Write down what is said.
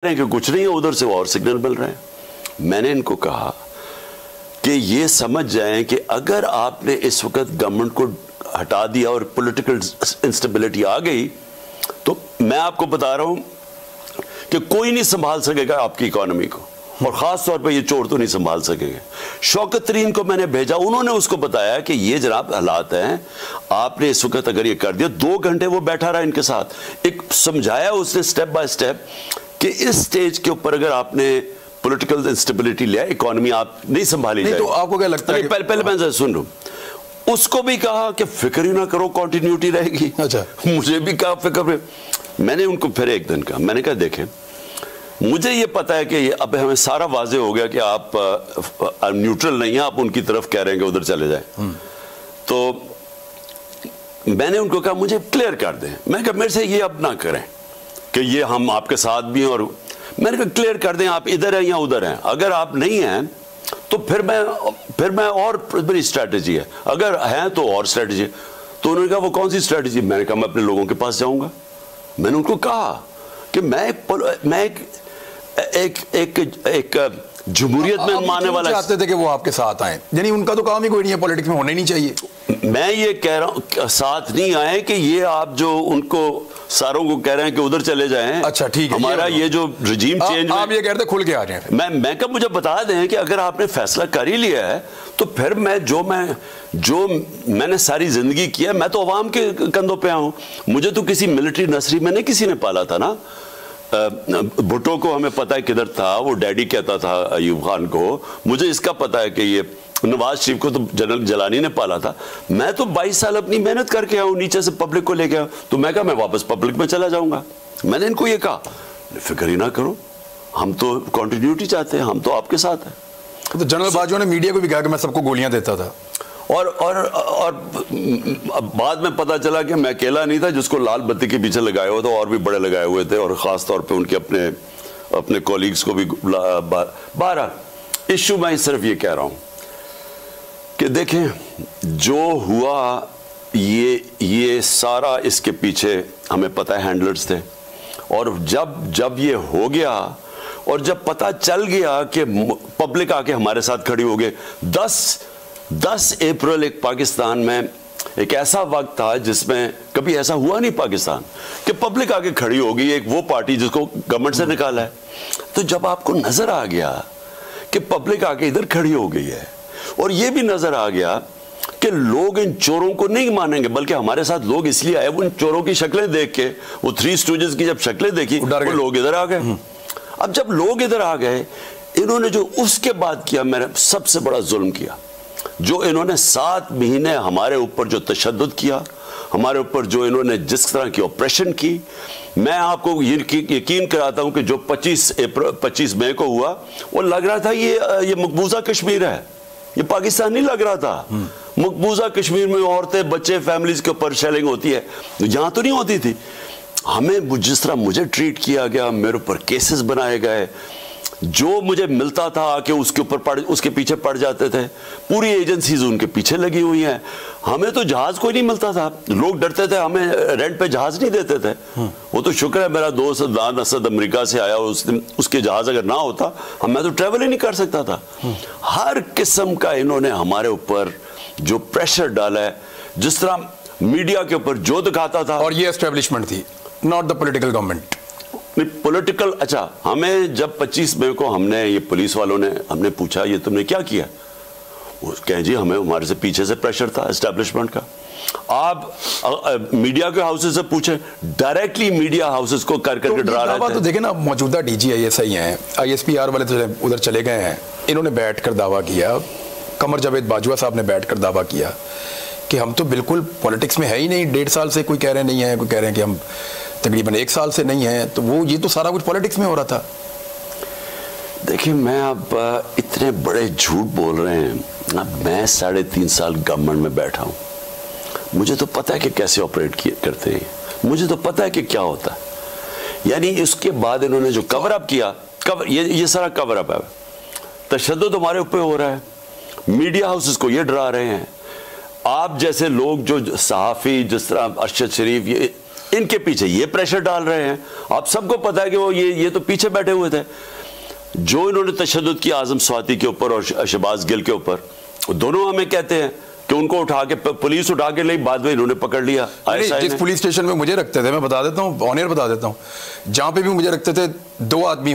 कि कुछ नहीं है, उधर से और सिग्नल मिल रहे हैं। मैंने इनको कहा कि ये समझ जाएं कि अगर आपने इस वक्त गवर्नमेंट को हटा दिया और पॉलिटिकल इंस्टेबिलिटी आ गई, तो मैं आपको बता रहा हूं कि कोई नहीं संभाल सकेगा आपकी इकोनॉमी को, और खास तौर पे ये चोर तो नहीं संभाल सकेंगे। शौकत तरीन को मैंने भेजा, उन्होंने उसको बताया कि ये जनाब हालात हैं, आपने इस वक्त अगर ये कर दिया। 2 घंटे वो बैठा रहा इनके साथ, एक समझाया उसने स्टेप बाय स्टेप कि इस स्टेज के ऊपर अगर आपने पॉलिटिकल इंस्टेबिलिटी लिया, इकोनॉमी आप नहीं संभाली जाएगी। तो आपको क्या लगता है? पहले मैं सुन लूं। उसको भी कहा कि फिक्र ही ना करो, कंटिन्यूटी रहेगी। अच्छा, मुझे भी कहा फिक्र। मैंने उनको फिर एक दिन कहा, मैंने कहा देखें, मुझे ये पता है कि अब हमें सारा वाजे हो गया कि आप न्यूट्रल नहीं है, आप उनकी तरफ कह रहे हैं कि उधर चले जाए। तो मैंने उनको कहा मुझे क्लियर कर दें। मैं कहा मेरे से ये अब ना करें कि ये हम आपके साथ भी हैं, और मैंने कहा क्लियर कर दें आप इधर हैं या उधर हैं। अगर आप नहीं हैं तो फिर मैं और मेरी स्ट्रैटेजी है, अगर हैं तो और स्ट्रैटेजी है। तो उन्होंने कहा वो कौन सी स्ट्रैटेजी? मैंने कहा मैं अपने लोगों के पास जाऊंगा। मैंने उनको कहा कि मैं एक जमहूरियत में मानने वाला चाहते थे कि वो आपके साथ आए, यानी उनका तो काम ही कोई नहीं है, पॉलिटिक्स में होना ही नहीं चाहिए। मैं ये कह रहा हूं साथ नहीं आए कि ये आप जो उनको सारों को कह रहे हैं कि उधर चले जाएं। अच्छा ठीक है, हमारा ये जो रजीम चेंज, आप ये कह रहे थे खुल के आ जाए। मैं कब मुझे बता दें कि अगर आपने फैसला कर ही लिया है तो फिर जो मैंने सारी जिंदगी किया, मैं तो अवाम के कंधों पे हूं। मुझे तो किसी मिलिट्री नर्सरी में नहीं किसी ने पाला था ना। भुट्टो को हमें पता है किधर था, वो डैडी कहता था अयूब खान को। मुझे इसका पता है कि ये नवाज शरीफ को तो जनरल जलानी ने पाला था। मैं तो 22 साल अपनी मेहनत करके आऊँ, नीचे से पब्लिक को लेके आऊँ। तो मैं कहा मैं वापस पब्लिक में चला जाऊंगा। मैंने इनको ये कहा फिक्र ही ना करो, हम तो कंटिन्यूटी चाहते हैं, हम तो आपके साथ हैं। तो जनरल बाजवा ने मीडिया को भी कहा कि मैं सबको गोलियां देता था, और बाद में पता चला कि मैं अकेला नहीं था जिसको लाल बत्ती के पीछे लगाए हुए थे, और भी बड़े लगाए हुए थे, और ख़ास तौर पे उनके अपने कॉलीग्स को भी। 12 इशू मैं सिर्फ ये कह रहा हूँ कि देखें जो हुआ ये सारा इसके पीछे हमें पता है हैंडलर्स थे। और जब ये हो गया और जब पता चल गया कि पब्लिक आके हमारे साथ खड़ी हो गई, 10 अप्रैल एक पाकिस्तान में एक ऐसा वक्त था जिसमें कभी ऐसा हुआ नहीं पाकिस्तान कि पब्लिक आके खड़ी होगी, एक वो पार्टी जिसको गवर्नमेंट से निकाला है। तो जब आपको नजर आ गया कि पब्लिक आके इधर खड़ी हो गई है, और ये भी नजर आ गया कि लोग इन चोरों को नहीं मानेंगे, बल्कि हमारे साथ लोग इसलिए आए, वो इन चोरों की शक्लें देख के, वो 3 स्टूडेंट्स की जब शक्लें देखी वो लोग इधर आ गए। अब जब लोग इधर आ गए, इन्होंने जो उसके बाद किया, मैंने सबसे बड़ा जुल्म किया, जो इन्होंने 7 महीने हमारे ऊपर जो तशद्दुद किया, हमारे ऊपर जो इन्होंने जिस तरह की ऑपरेशन की। मैं आपको यकीन कराता हूं कि जो 25 मई को हुआ, वो लग रहा था ये मकबूजा कश्मीर है, ये पाकिस्तान नहीं लग रहा था। मकबूजा कश्मीर में औरतें, बच्चे, फैमिलीज के ऊपर शेलिंग होती है, यहां तो नहीं होती थी। हमें जिस तरह मुझे ट्रीट किया गया, मेरे ऊपर केसेस बनाए गए, जो मुझे मिलता था आके उसके पीछे पड़ जाते थे। पूरी एजेंसीज उनके पीछे लगी हुई हैं। हमें तो जहाज कोई नहीं मिलता था, लोग डरते थे, हमें रेंट पे जहाज नहीं देते थे। वो तो शुक्र है मेरा दोस्त दान असद अमेरिका से आया, उसके जहाज अगर ना होता मैं तो ट्रेवल ही नहीं कर सकता था। हर किस्म का इन्होंने हमारे ऊपर जो प्रेशर डाला है, जिस तरह मीडिया के ऊपर जो दिखाता था। और ये एस्टेब्लिशमेंट थी, not the political government. Political, अच्छा, हमें जब 25 मई को ये पुलिस वालों ने हमने पूछा ये तुमने क्या किया, वो कहें जी हमारे से पीछे से प्रेशर था एस्टेब्लिशमेंट का। आप मीडिया के हाउसेस से पूछे, डायरेक्टली मीडिया हाउसेस को करके डरा रहे थे। तो देखे ना, मौजूदा डीजी ISI हैं, ISPR वाले तो उधर चले गए हैं, इन्होंने बैठकर दावा किया, कमर जावेद बाजवा साहब ने बैठकर दावा किया कि हम तो बिल्कुल पॉलिटिक्स में है ही नहीं, 1.5 साल से। कोई कह रहे नहीं है, कोई कह रहे हैं कि हम तकरीबन 1 साल से नहीं है। तो ये तो सारा कुछ पॉलिटिक्स में हो रहा था। देखिए, मैं अब इतने बड़े झूठ बोल रहे हैं। अब मैं 3.5 साल गवर्नमेंट में बैठा हूँ, मुझे तो पता है कि कैसे ऑपरेट करते हैं, मुझे तो पता है कि क्या होता है। यानी इसके बाद इन्होंने जो कवर अप किया, ये सारा कवर अप है। तशद्दुद हमारे ऊपर हो रहा है, मीडिया हाउसेस को ये डरा रहे हैं। आप जैसे लोग जो सहाफ़ी, जिस तरह अरशद शरीफ, इनके पीछे ये प्रेशर डाल रहे हैं। आप सबको पता है कि वो ये तो पीछे बैठे हुए थे। जो इन्होंने तशद्दुद की आजम स्वाति के ऊपर और शहबाज गिल के ऊपर, दोनों हमें कहते हैं कि उनको उठा के पुलिस उठा के लाई, बाद में इन्होंने पकड़ लिया। जिस पुलिस स्टेशन में मुझे रखते थे, मैं बता देता हूँ, ऑन एयर बता देता हूँ, जहाँ पे भी मुझे रखते थे 2 आदमी